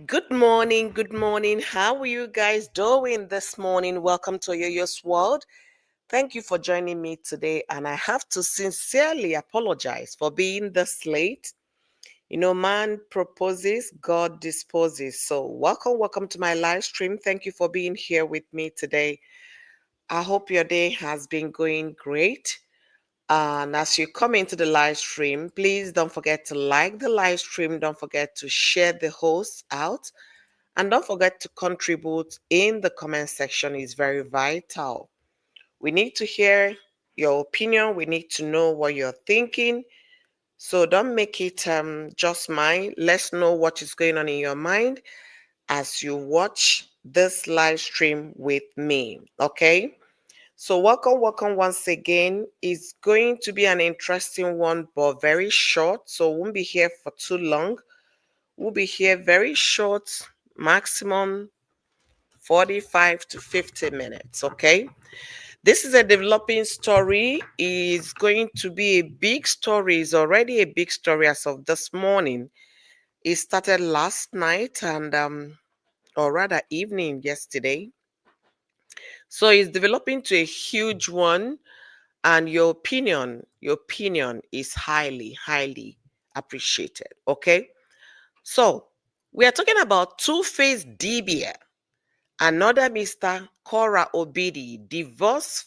Good morning, good morning. How are you guys doing this morning? Welcome to Yoyo's World. Thank you for joining me today, and I have to sincerely apologize for being this late. Man proposes, God disposes. So, welcome to my live stream. Thank you for being here with me today. I hope your day has been going great. And as you come into the live stream, please don't forget to like the live stream. Don't forget to share the host out. And don't forget to contribute in the comment section is very vital. We need to hear your opinion. We need to know what you're thinking. So don't make it just mine. Let's know what is going on in your mind as you watch this live stream with me. Okay? So welcome once again. It's going to be an interesting one, but very short. So we won't be here for too long. We'll be here very short, maximum 45 to 50 minutes. Okay. This is a developing story. Is going to be a big story. It's already a big story as of this morning. It started last night and or rather evening yesterday. So it's developing to a huge one. And your opinion is highly appreciated. Okay. So we are talking about Tuface Idiba. Another Mr. Korra Obidi. Divorce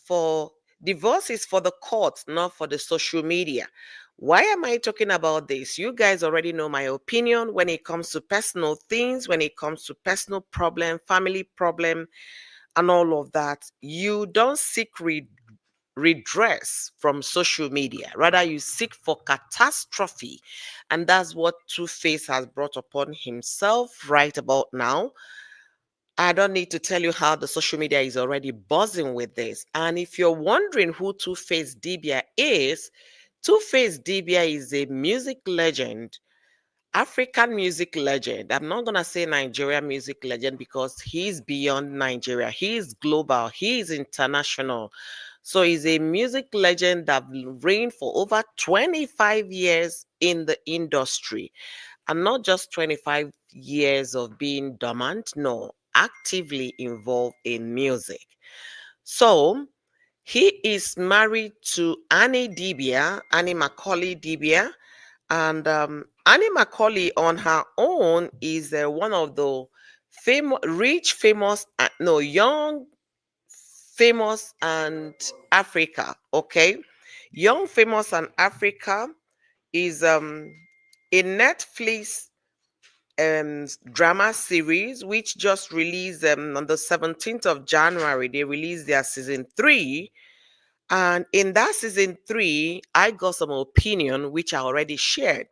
is for the court, not for the social media. Why am I talking about this? You guys already know my opinion when it comes to personal things, when it comes to personal problem, family problem, and all of that. You don't seek redress from social media. Rather, you seek for catastrophe. And that's what Two Face has brought upon himself right about now. I don't need to tell you how the social media is already buzzing with this. And if you're wondering who Tuface Idiba is, Tuface Idiba is a music legend, African music legend. I'm not going to say Nigeria music legend because he's beyond Nigeria. He is global, he is international. So he's a music legend that reigned for over 25 years in the industry, and not just 25 years of being dormant, no, actively involved in music. So he is married to Annie Macaulay Dibia, and Annie Macaulay on her own is one of the famous, no, young, famous, and Africa. Okay, young, famous, and Africa is a Netflix drama series which just released on the 17th of January. They released their season 3. And in that season 3, I got some opinion which I already shared.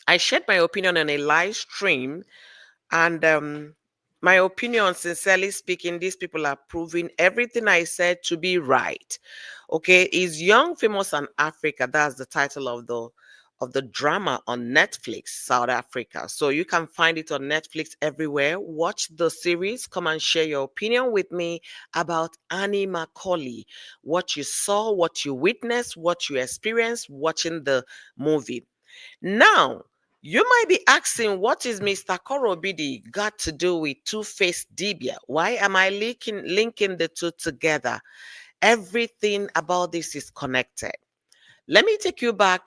I shared my opinion on a live stream, and my opinion, sincerely speaking, these people are proving everything I said to be right. Okay, is Young, Famous, and Africa. That's the title of the drama on Netflix, South Africa. So you can find it on Netflix everywhere. Watch the series. Come and share your opinion with me about Annie Macaulay. What you saw, what you witnessed, what you experienced watching the movie. Now, you might be asking, what is Mr. Korra Obidi got to do with Two-Face Dibia? Why am I linking the two together? Everything about this is connected. Let me take you back,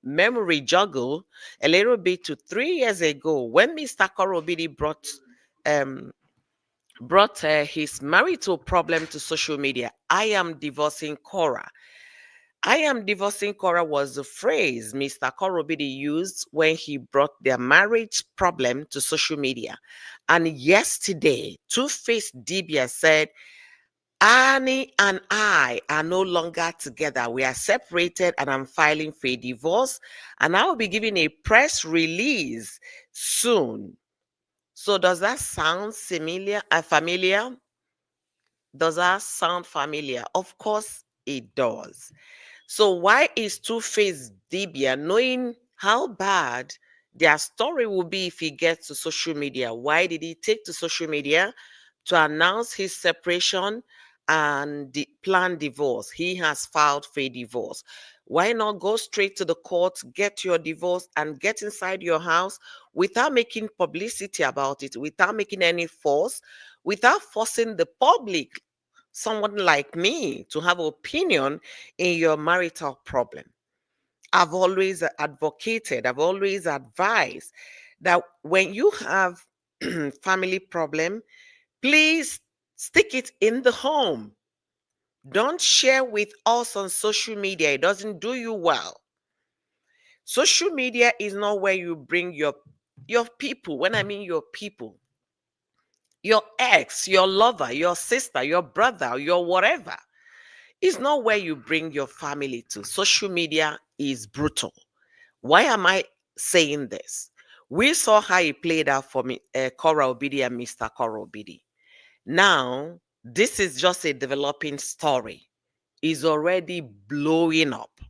memory juggle a little bit to 3 years ago when Mr. Korra Obidi um, brought his marital problem to social media. I am divorcing Korra. I am divorcing Cora was the phrase Mr. Korobidi used when he brought their marriage problem to social media. And yesterday, Two-Face Dibia said, Annie and I are no longer together. We are separated and I'm filing for a divorce. And I will be giving a press release soon. So does that sound familiar? Does that sound familiar? Of course it does. So why is Two-Face Dibia, knowing how bad their story will be if he gets to social media, why did he take to social media to announce his separation and planned divorce? He has filed for a divorce. Why not go straight to the court, get your divorce, and get inside your house without making publicity about it, without making any fuss, without forcing the public, someone like me, to have opinion in your marital problem? I've always advocated, I've always advised that when you have family problem, please stick it in the home. Don't share with us on social media. It doesn't do you well. Social media is not where you bring your people. When I mean your people, your ex, your lover, your sister, your brother, your whatever. It's not where you bring your family to. Social media is brutal. Why am I saying this? We saw how it played out for me, Korra Obidi and Mr. Korra Obidi. Now, this is just a developing story. Is already blowing up.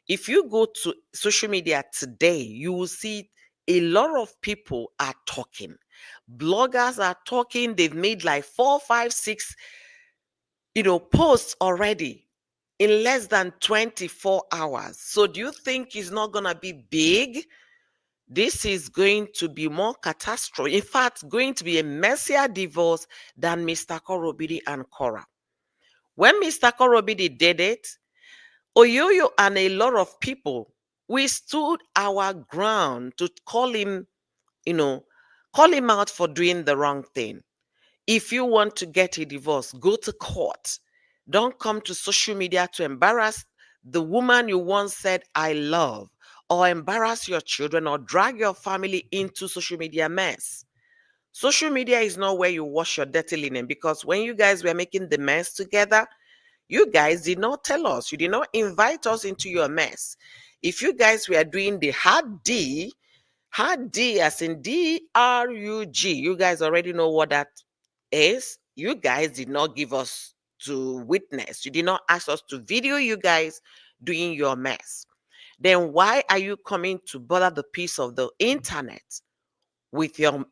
If you go to social media today, you will see a lot of people are talking. Bloggers are talking. They've made like 4, 5, 6, posts already in less than 24 hours. So do you think it's not going to be big? This is going to be more catastrophic. In fact, going to be a messier divorce than Mr. Korobidi and Cora. When Mr. Korobidi did it, Oyoyo and a lot of people, we stood our ground to you know, call him out for doing the wrong thing. If you want to get a divorce, go to court. Don't come to social media to embarrass the woman you once said, I love, or embarrass your children, or drag your family into social media mess. Social media is not where you wash your dirty linen, because when you guys were making the mess together, you guys did not tell us. You did not invite us into your mess. If you guys were doing the hard D as in DRUG, you guys already know what that is. You guys did not give us to witness. You did not ask us to video you guys doing your mess. Then why are you coming to bother the peace of the internet with your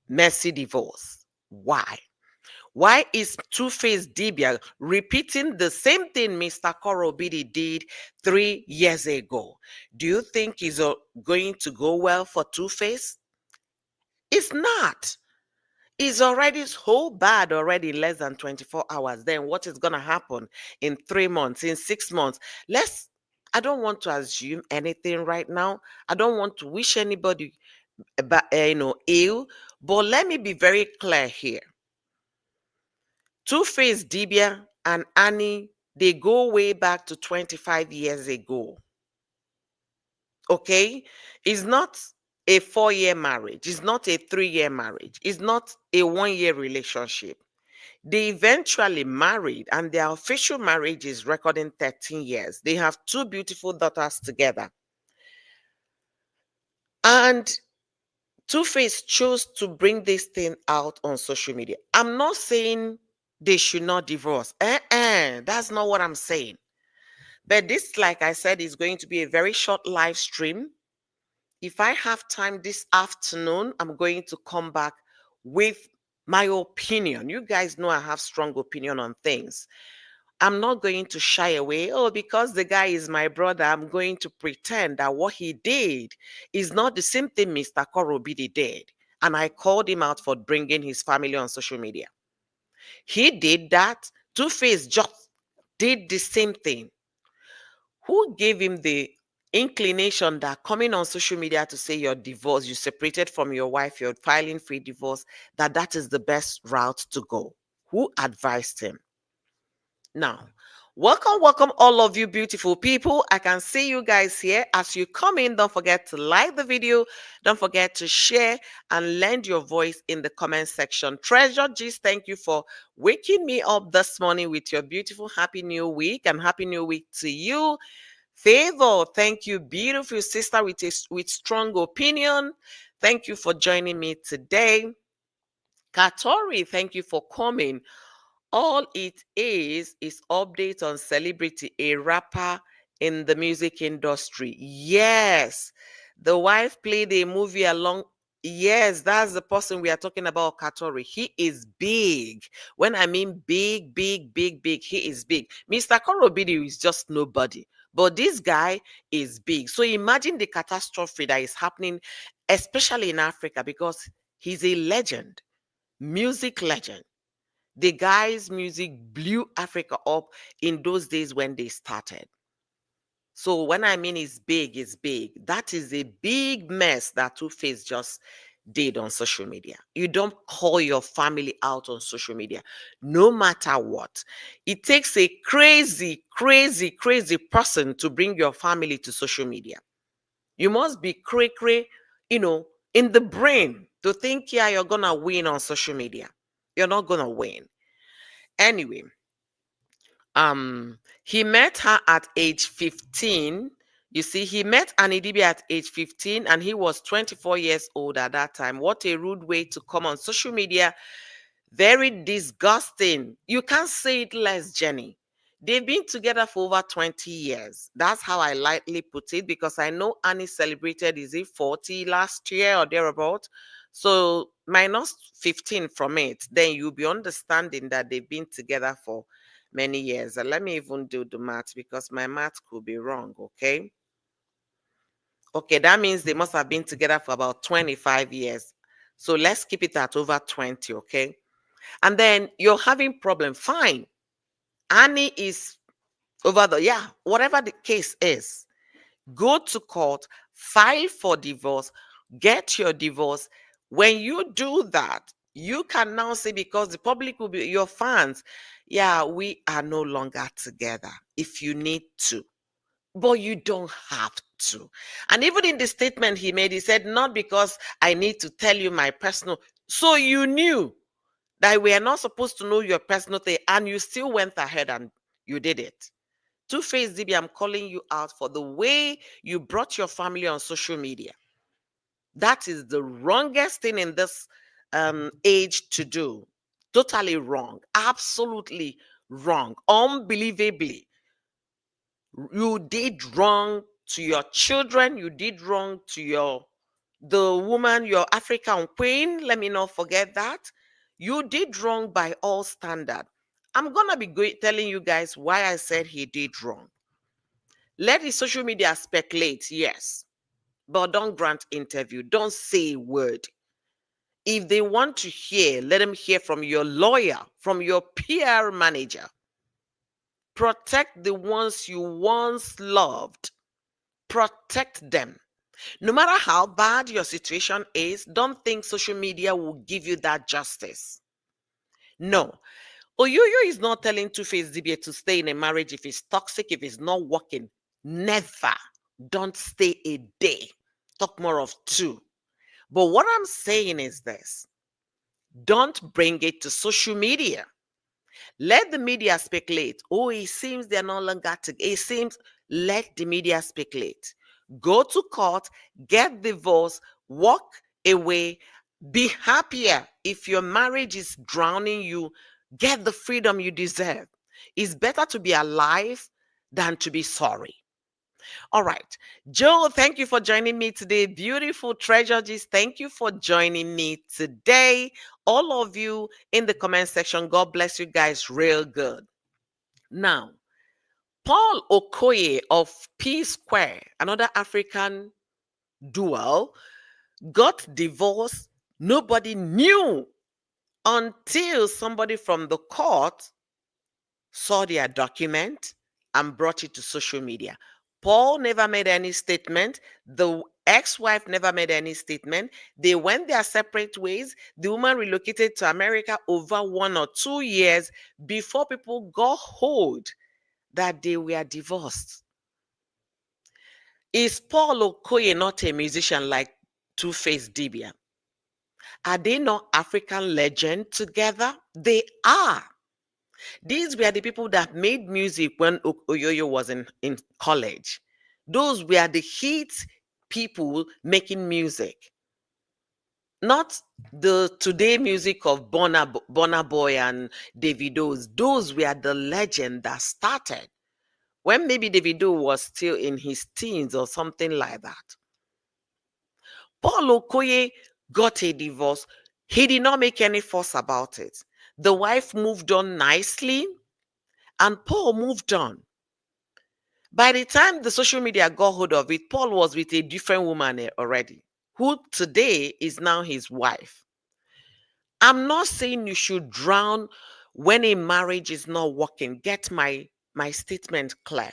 messy divorce? Why? Why is Tuface Idiba repeating the same thing Mr. Korra Obidi did 3 years ago? Do you think it's going to go well for Tuface? It's not. It's already so bad already in less than 24 hours. Then what is going to happen in 3 months, in 6 months? I don't want to assume anything right now. I don't want to wish anybody ill, but let me be very clear here. Tuface Idiba and Annie, they go way back to 25 years ago. Okay? It's not a 4-year marriage. It's not a 3-year marriage. It's not a 1-year relationship. They eventually married, and their official marriage is recording 13 years. They have 2 beautiful daughters together. And Two-Face chose to bring this thing out on social media. I'm not saying they should not divorce. That's not what I'm saying. But this, like I said, is going to be a very short live stream. If I have time this afternoon, I'm going to come back with my opinion. You guys know I have strong opinion on things. I'm not going to shy away. Oh, because the guy is my brother, I'm going to pretend that what he did is not the same thing Mr. Korra Obidi did. And I called him out for bringing his family on social media. He did that. Two-Face just did the same thing. Who gave him the inclination that coming on social media to say you're divorced, you separated from your wife, you're filing for divorce, that is the best route to go? Who advised him? Now, welcome all of you beautiful people. I can see you guys here. As you come in, don't forget to like the video, don't forget to share and lend your voice in the comment section. Treasure Gist, thank you for waking me up this morning with your beautiful happy new week, and happy new week to you. Favor, thank you, beautiful sister with strong opinion. Thank you for joining me today. Katori, thank you for coming. All it is update on celebrity, a rapper in the music industry. Yes, the wife played a movie along. Yes, that's the person we are talking about, Katori. He is big. When I mean big, big, big, big, he is big. Mr. Korobidi is just nobody. But this guy is big. So imagine the catastrophe that is happening, especially in Africa, because he's a legend, music legend. The guy's music blew Africa up in those days when they started. So when I mean it's big, it's big. That is a big mess that Two-Face just did on social media. You don't call your family out on social media, no matter what. It takes a crazy, crazy, crazy person to bring your family to social media. You must be cray cray, in the brain to think, yeah, you're gonna win on social media. You're not gonna win. Anyway, he met her at age 15. You see, he met Anidibi at age 15 and he was 24 years old at that time. What a rude way to come on social media. Very disgusting. You can't say it less, Jenny. They've been together for over 20 years. That's how I lightly put it, because I know Annie celebrated, is it 40 last year or thereabout? So minus 15 from it, then you'll be understanding that they've been together for many years. And let me even do the math, because my math could be wrong, okay? Okay, that means they must have been together for about 25 years. So let's keep it at over 20, okay? And then you're having problem. Fine. Annie is over the, yeah, whatever the case is, go to court, file for divorce, get your divorce. When you do that, you can now say, because the public will be your fans, yeah, we are no longer together if you need to. But you don't have to. And even in the statement he made, he said, not because I need to tell you my personal. So you knew that we are not supposed to know your personal thing, and you still went ahead and you did it. Tuface Idiba, I'm calling you out for the way you brought your family on social media. That is the wrongest thing in this age to do. Totally wrong. Absolutely wrong. Unbelievably. You did wrong to your children. You did wrong to the woman, your African queen. Let me not forget that. You did wrong by all standard. I'm gonna be telling you guys why I said he did wrong. Let the social media speculate, yes, but don't grant interview. Don't say a word. If they want to hear, let them hear from your lawyer, from your PR manager. Protect the ones you once loved. Protect them. No matter how bad your situation is, don't think social media will give you that justice. No. Oyoyo is not telling Two-Face Idiba to stay in a marriage if it's toxic, if it's not working. Never. Don't stay a day. Talk more of two. But what I'm saying is this: don't bring it to social media. Let the media speculate. Oh, it seems they're no longer together. It seems, let the media speculate. Go to court, get divorced, walk away, be happier. If your marriage is drowning you, get the freedom you deserve. It's better to be alive than to be sorry. All right. Joe, thank you for joining me today. Beautiful treasures, thank you for joining me today. All of you in the comment section, God bless you guys real good. Now, Paul Okoye of P Square, another African duo, got divorced. Nobody knew until somebody from the court saw their document and brought it to social media. Paul never made any statement. The ex-wife never made any statement. They went their separate ways. The woman relocated to America over 1 or 2 years before people got hold that they were divorced. Is Paul Okoye not a musician like Tuface Idiba? Are they not African legends together? They are. These were the people that made music when Oyoyo was in college. Those were the hit people making music. Not the today music of Burna Boy and Davido's. Those were the legend that started when maybe Davido was still in his teens or something like that. Paul Okoye got a divorce. He did not make any fuss about it. The wife moved on nicely, and Paul moved on. By the time the social media got hold of it, Paul was with a different woman already, who today is now his wife. I'm not saying you should drown when a marriage is not working. Get my statement clear.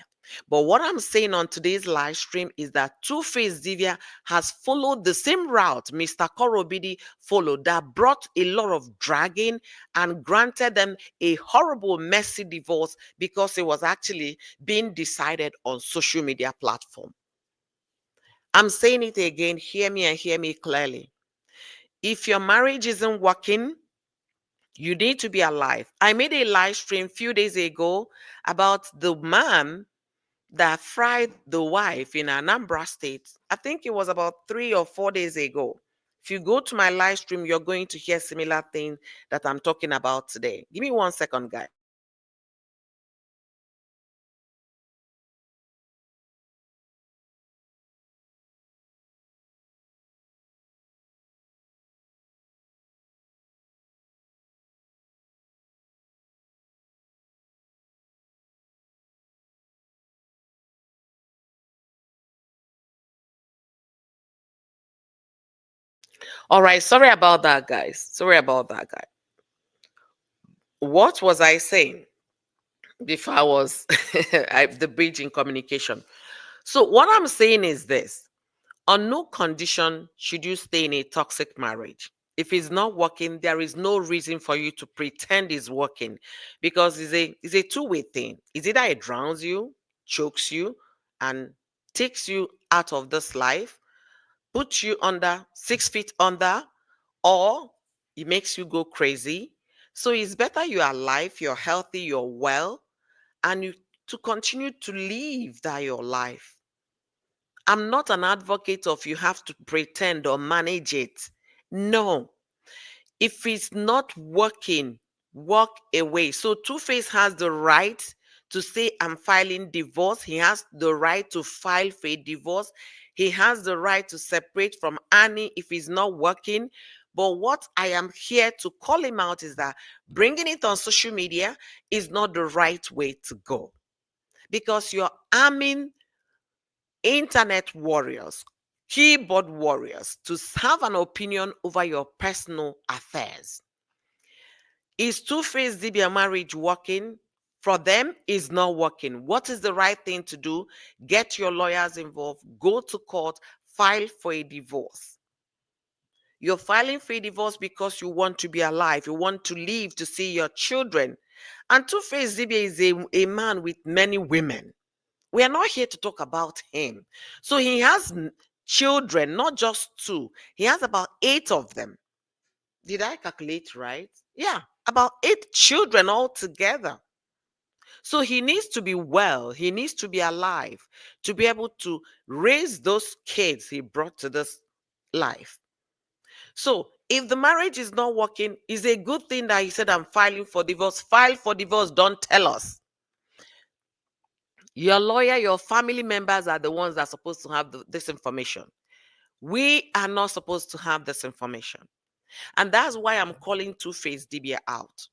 But what I'm saying on today's live stream is that Tuface Divya has followed the same route Mr. Korra Obidi followed, that brought a lot of dragging and granted them a horrible, messy divorce because it was actually being decided on social media platform. I'm saying it again. Hear me and hear me clearly. If your marriage isn't working, you need to be alive. I made a live stream few days ago about the man that fried the wife in Anambra State. I think it was about 3 or 4 days ago. If you go to my live stream, you're going to hear similar things that I'm talking about today. Give me 1 second, guys. All right, sorry about that, guys. Sorry about that, guy. What was I saying before I was the bridge in communication? So what I'm saying is this. On no condition should you stay in a toxic marriage. If it's not working, there is no reason for you to pretend it's working, because it's a two-way thing. It's either it drowns you, chokes you, and takes you out of this life, puts you under 6 feet under, or it makes you go crazy. So it's better you're alive, you're healthy, you're well, and you to continue to live that your life. I'm not an advocate of you have to pretend or manage it. No. If it's not working, walk away. So Two-Face has the right to say, I'm filing divorce. He has the right to file for a divorce. He has the right to separate from Annie if it's not working. But what I am here to call him out is that bringing it on social media is not the right way to go, because you're arming internet warriors, keyboard warriors to have an opinion over your personal affairs. Is Two-Face Dibia marriage working? For them, is not working. What is the right thing to do? Get your lawyers involved, go to court, file for a divorce. You're filing for a divorce because you want to be alive, you want to live to see your children. And Two-Face Dibia is a man with many women. We are not here to talk about him. So he has children, not just two. He has about 8 of them. Did I calculate right? Yeah, about 8 children altogether. So he needs to be well. He needs to be alive to be able to raise those kids he brought to this life. So if the marriage is not working, it's a good thing that he said, I'm filing for divorce. File for divorce. Don't tell us. Your lawyer, your family members are the ones that are supposed to have this information. We are not supposed to have this information. And that's why I'm calling Two-Face Dibia out.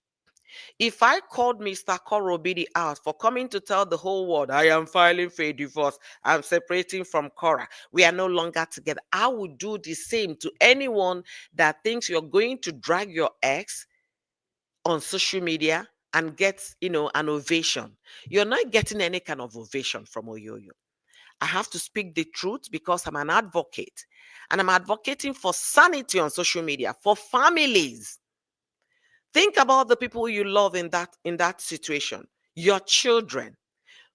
If I called Mr. Korra Obidi out for coming to tell the whole world, I am filing for a divorce, I'm separating from Korra, we are no longer together, I would do the same to anyone that thinks you're going to drag your ex on social media and get, an ovation. You're not getting any kind of ovation from Oyoyo. I have to speak the truth because I'm an advocate, and I'm advocating for sanity on social media for families. Think about the people you love in that situation, your children.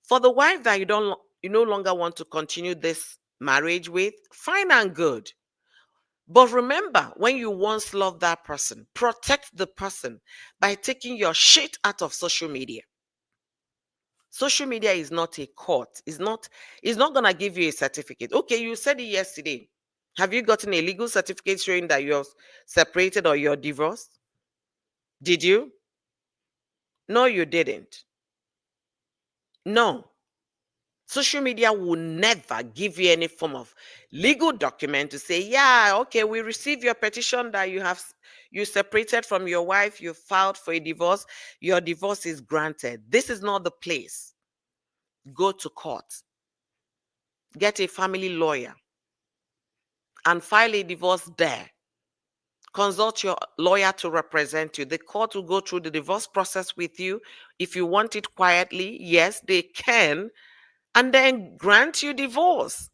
For the wife that you no longer want to continue this marriage with, fine and good. But remember, when you once loved that person, protect the person by taking your shit out of social media. Social media is not a court. It's not gonna give you a certificate. Okay, you said it yesterday. Have you gotten a legal certificate showing that you're separated or you're divorced? Did you? No, you didn't. No. Social media will never give you any form of legal document to say, yeah, okay, we received your petition that you separated from your wife, you filed for a divorce, your divorce is granted. This is not the place. Go to court. get a family lawyer and file a divorce there. Consult your lawyer to represent you. The court will go through the divorce process with you. If you want it quietly, yes, they can, and then grant you divorce.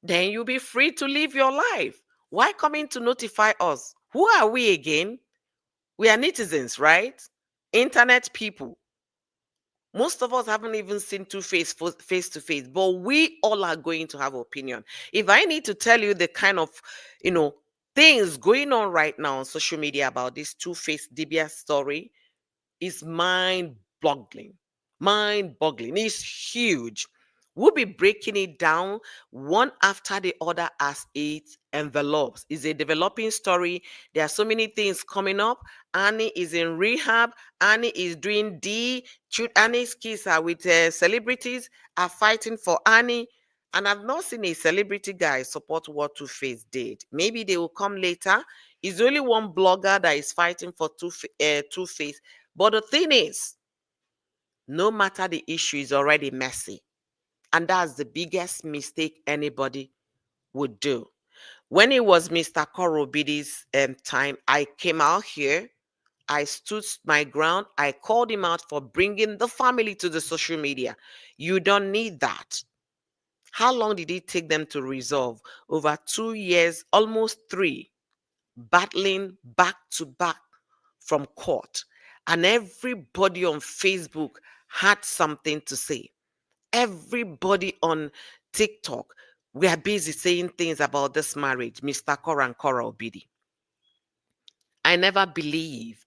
Then you'll be free to live your life. Why coming to notify us? Who are we again? We are netizens, right? Internet people. Most of us haven't even seen Two-Face face to face, but we all are going to have opinion. If I need to tell you the kind of, you know, things going on right now on social media about this Two-Face Dibia story, is mind-boggling. Mind-boggling. It's huge. We'll be breaking it down one after the other as it envelops. It's a developing story. There are so many things coming up. Annie is in rehab. Annie is doing Annie's kids are with celebrities, are fighting for Annie. And I've not seen a celebrity guy support what Two-Face did. Maybe they will come later. It's only one blogger that is fighting for Two-Face. But the thing is, no matter the issue, is already messy. And that's the biggest mistake anybody would do. When it was Mr. Korra Obidi's time, I came out here. I stood my ground. I called him out for bringing the family to the social media. You don't need that. How long did it take them to resolve? Over 2 years, almost three, battling back to back from court. And everybody on Facebook had something to say. Everybody on TikTok, we are busy saying things about this marriage, Mr. Korra and Korra Obidi. I never believed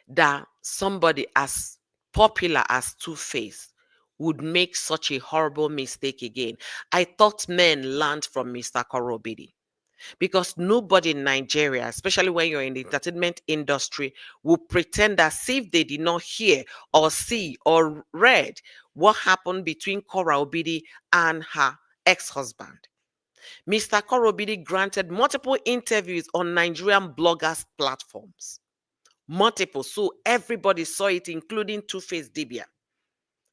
that somebody as popular as Two-Face would make such a horrible mistake again. I thought men learned from Mr. Korra Obidi, because nobody in Nigeria, especially when you're in the entertainment industry, will pretend as if they did not hear or see or read what happened between Korra Obidi and her ex-husband. Mr. Korra Obidi granted multiple interviews on Nigerian bloggers' platforms. Multiple. So everybody saw it, including Tuface Dibia.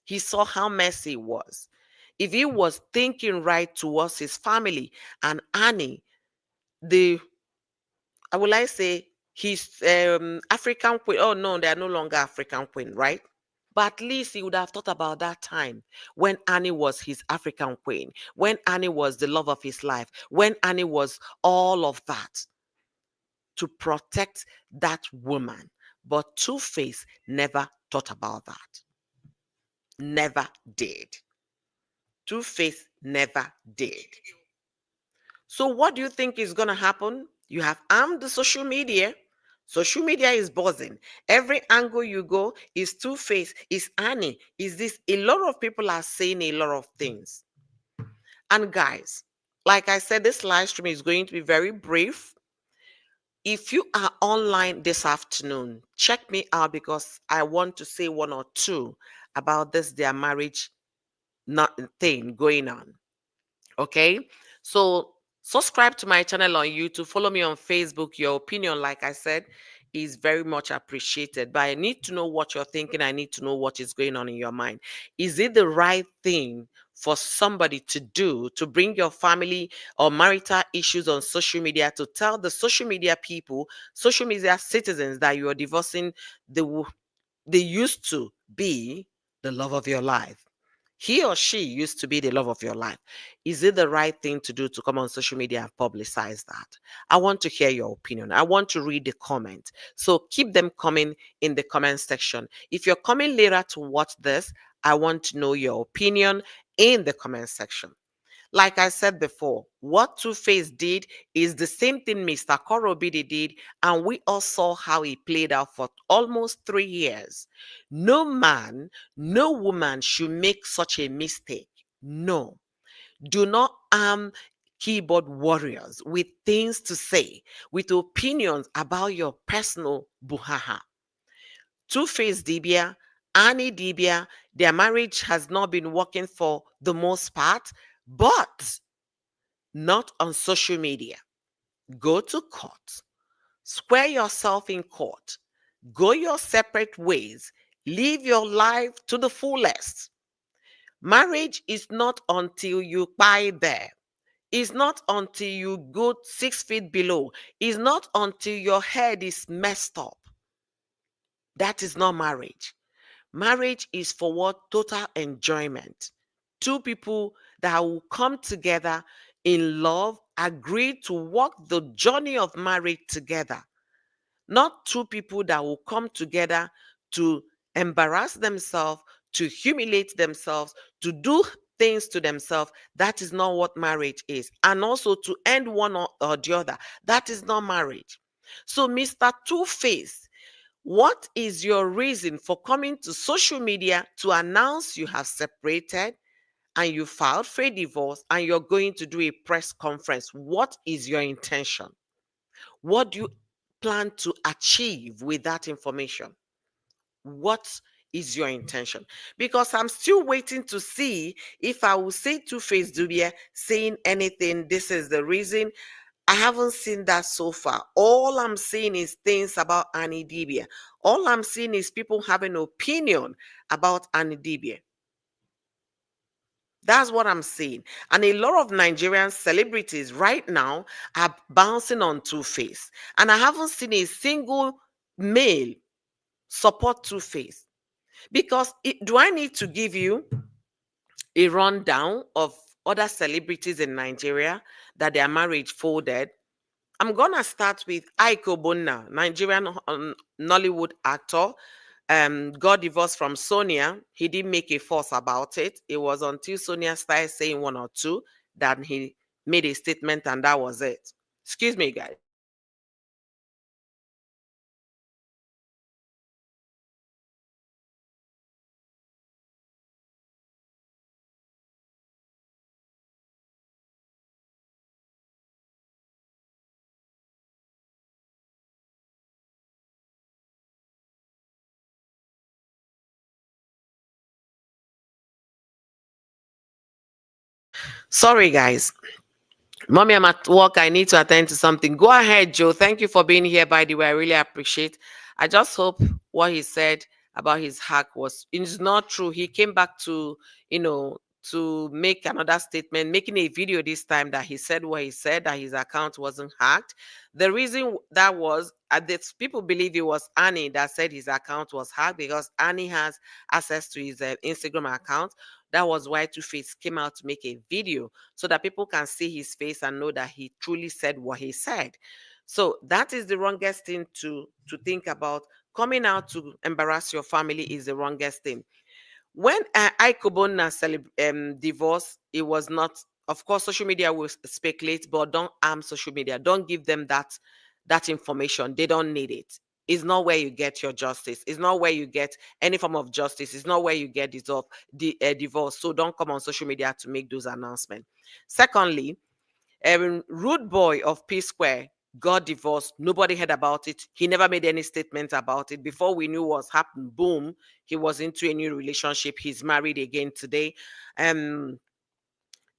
He saw how messy it was. If he was thinking right towards his family and Annie, the I would like say he's African queen. Oh no, they are no longer African queen, right? But at least he would have thought about that time when Annie was his African queen, when Annie was the love of his life, when Annie was all of that, to protect that woman. But Two-Face never thought about that. Never did. Two-Face never did. So what do you think is going to happen? You have armed the social media. Social media is buzzing. Every angle you go is Two-Face, is Annie, is this. A lot of people are saying a lot of things. And guys, like I said, this live stream is going to be very brief. If you are online this afternoon, check me out, because I want to say one or two about this their marriage not thing going on. Okay, so subscribe to my channel on YouTube, follow me on Facebook. Your opinion, like I said, is very much appreciated, but I need to know what you're thinking. I need to know what is going on in your mind. Is it the right thing for somebody to do, to bring your family or marital issues on social media, to tell the social media people, social media citizens, that you are divorcing they used to be the love of your life? He or she used to be the love of your life. Is it the right thing to do to come on social media and publicize that? I want to hear your opinion. I want to read the comment. So keep them coming in the comment section. If you're coming later to watch this, I want to know your opinion in the comment section. Like I said before, what Two-Face did is the same thing Mr. Korra Obidi did, and we all saw how he played out for almost 3 years. No man, no woman should make such a mistake. No. Do not arm keyboard warriors with things to say, with opinions about your personal buhaha. Two-Face Dibia, Annie Dibia, their marriage has not been working for the most part, but not on social media. Go to court, square yourself in court, go your separate ways, live your life to the fullest. Marriage is not until you buy there. It's not until you go 6 feet below. It's not until your head is messed up. That is not marriage. Marriage is for what? Total enjoyment. Two people that will come together in love, agree to walk the journey of marriage together. Not two people that will come together to embarrass themselves, to humiliate themselves, to do things to themselves. That is not what marriage is. And also to end one or the other. That is not marriage. So, Mr. Two-Face, what is your reason for coming to social media to announce you have separated and you filed for a divorce and you're going to do a press conference? What is your intention? What do you plan to achieve with that information? What is your intention? Because I'm still waiting to see if I will see Tuface Dubia saying anything. This is the reason. I haven't seen that so far. All I'm seeing is things about Annie Dibia. All I'm seeing is people having opinion about Annie Dibia. That's what I'm seeing. And a lot of Nigerian celebrities right now are bouncing on Two-Face. And I haven't seen a single male support Two-Face. Because do I need to give you a rundown of other celebrities in Nigeria that their marriage folded? I'm gonna start with Ike Obonna, Nigerian Nollywood actor. Got divorced from Sonia. He didn't make a fuss about it. It was until Sonia started saying one or two that he made a statement, and that was it. Excuse me, guys. Sorry, guys. Mommy, I'm at work. I need to attend to something. Go ahead, Joe. Thank you for being here, by the way. I really appreciate. I just hope what he said about his hack was it's not true. He came back to, you know, to make another statement, making a video this time that he said what he said, that his account wasn't hacked. The reason that was, that people believe it was Annie that said his account was hacked because Annie has access to his Instagram account. That was why Two-Face came out to make a video so that people can see his face and know that he truly said what he said. So that is the wrongest thing to think about. Coming out to embarrass your family is the wrongest thing. When Aikobona divorce, it was not. Of course, social media will speculate, but don't arm social media. Don't give them that information. They don't need it. It's not where you get your justice. It's not where you get any form of justice. It's not where you get divorce. So don't come on social media to make those announcements. Secondly, Rude Boy of P Square got divorced. Nobody heard about it. He never made any statement about it. Before we knew what's happened, boom, he was into a new relationship. He's married again today. Um,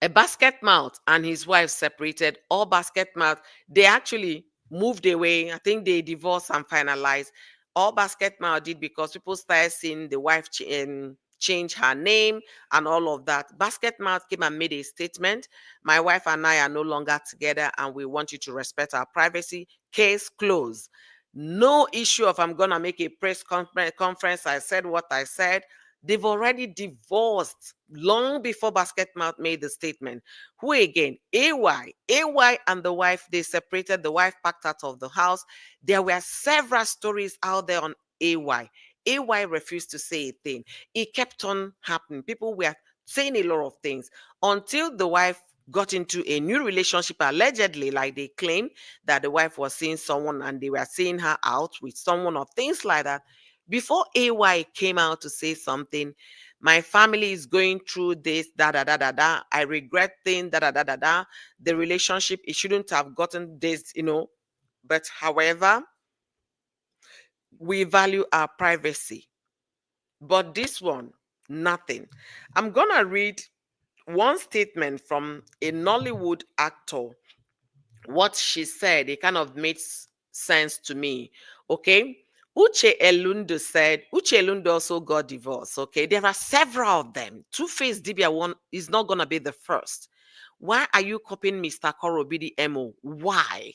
a basket mouth and his wife separated. All basket mouth, they actually moved away. I think they divorced and finalized. All basket mouth did because people started seeing the wife change her name and all of that. Basket mouth came and made a statement. My wife and I are no longer together and we want you to respect our privacy. Case closed. No issue of I'm gonna make a press conference. I said what I said. They've already divorced long before Basketmouth made the statement. Who again? AY. AY and the wife, they separated. The wife packed out of the house. There were several stories out there on AY. AY refused to say a thing. It kept on happening. People were saying a lot of things until the wife got into a new relationship, allegedly, like they claim that the wife was seeing someone and they were seeing her out with someone or things like that. Before AY came out to say something, my family is going through this, da da da da da. I regret things, da da da da da. The relationship, it shouldn't have gotten this. But however, we value our privacy. But this one, nothing. I'm gonna read one statement from a Nollywood actor. What she said, it kind of makes sense to me. Okay. Uche Elundu also got divorced. Okay, there are several of them. Tuface Dibia one is not gonna be the first. Why are you copying Mr. Korra Obidi MO? Why?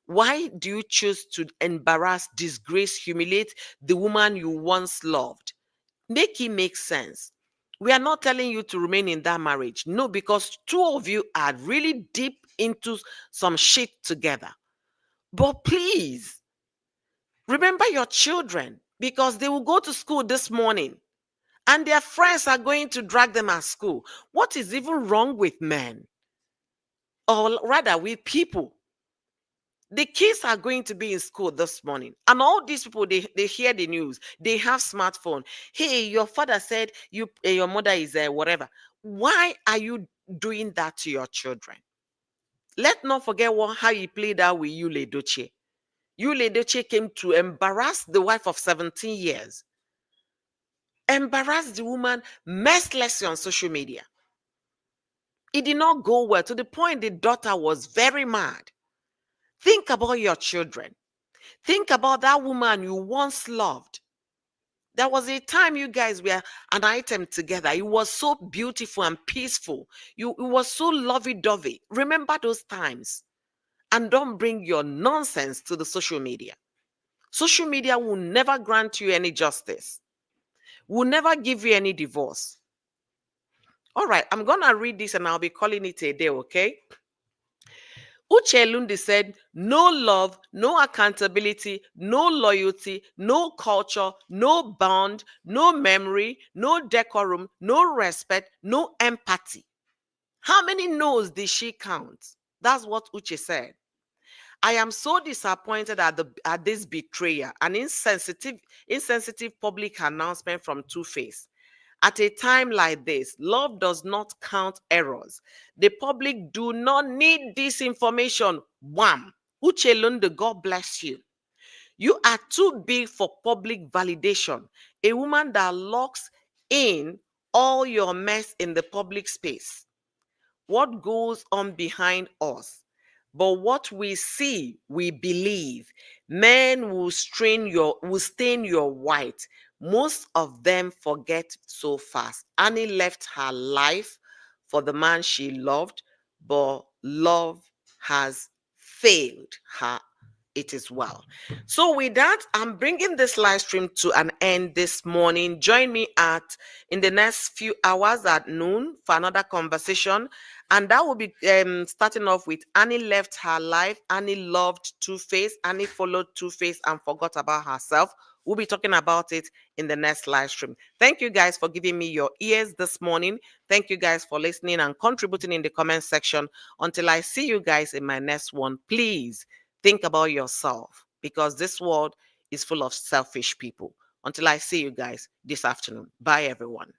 Why do you choose to embarrass, disgrace, humiliate the woman you once loved? Make it make sense. We are not telling you to remain in that marriage. No, because two of you are really deep into some shit together. But please, remember your children because they will go to school this morning and their friends are going to drag them at school. What is even wrong with men? Or rather, with people? The kids are going to be in school this morning, and all these people they hear the news. They have smartphone. Hey, your father said your mother is whatever. Why are you doing that to your children? Let not forget how he played out with Yule Doche. Yule Doche came to embarrass the wife of 17 years, embarrass the woman mercilessly on social media. It did not go well to the point the daughter was very mad. Think about your children. Think about that woman you once loved. There was a time you guys were an item together. It was so beautiful and peaceful. It was so lovey-dovey. Remember those times. And don't bring your nonsense to the social media. Social media will never grant you any justice. Will never give you any divorce. All right, I'm going to read this and I'll be calling it a day, okay? Uche Lundi said, no love, no accountability, no loyalty, no culture, no bond, no memory, no decorum, no respect, no empathy. How many no's did she count? That's what Uche said. I am so disappointed at this betrayal, an insensitive public announcement from Two-Face. At a time like this, love does not count errors. The public do not need this information. Wham! Uche Lunde, God bless you. You are too big for public validation. A woman that locks in all your mess in the public space. What goes on behind us? But what we see, we believe. Men will stain your white. Most of them forget so fast. Annie left her life for the man she loved, but love has failed her. It is well. So with that, I'm bringing this live stream to an end this morning. Join me in the next few hours at noon for another conversation. And that will be starting off with Annie left her life. Annie loved Two-Face. Annie followed Two-Face and forgot about herself. We'll be talking about it in the next live stream. Thank you guys for giving me your ears this morning. Thank you guys for listening and contributing in the comment section. Until I see you guys in my next one, please think about yourself because this world is full of selfish people. Until I see you guys this afternoon. Bye, everyone.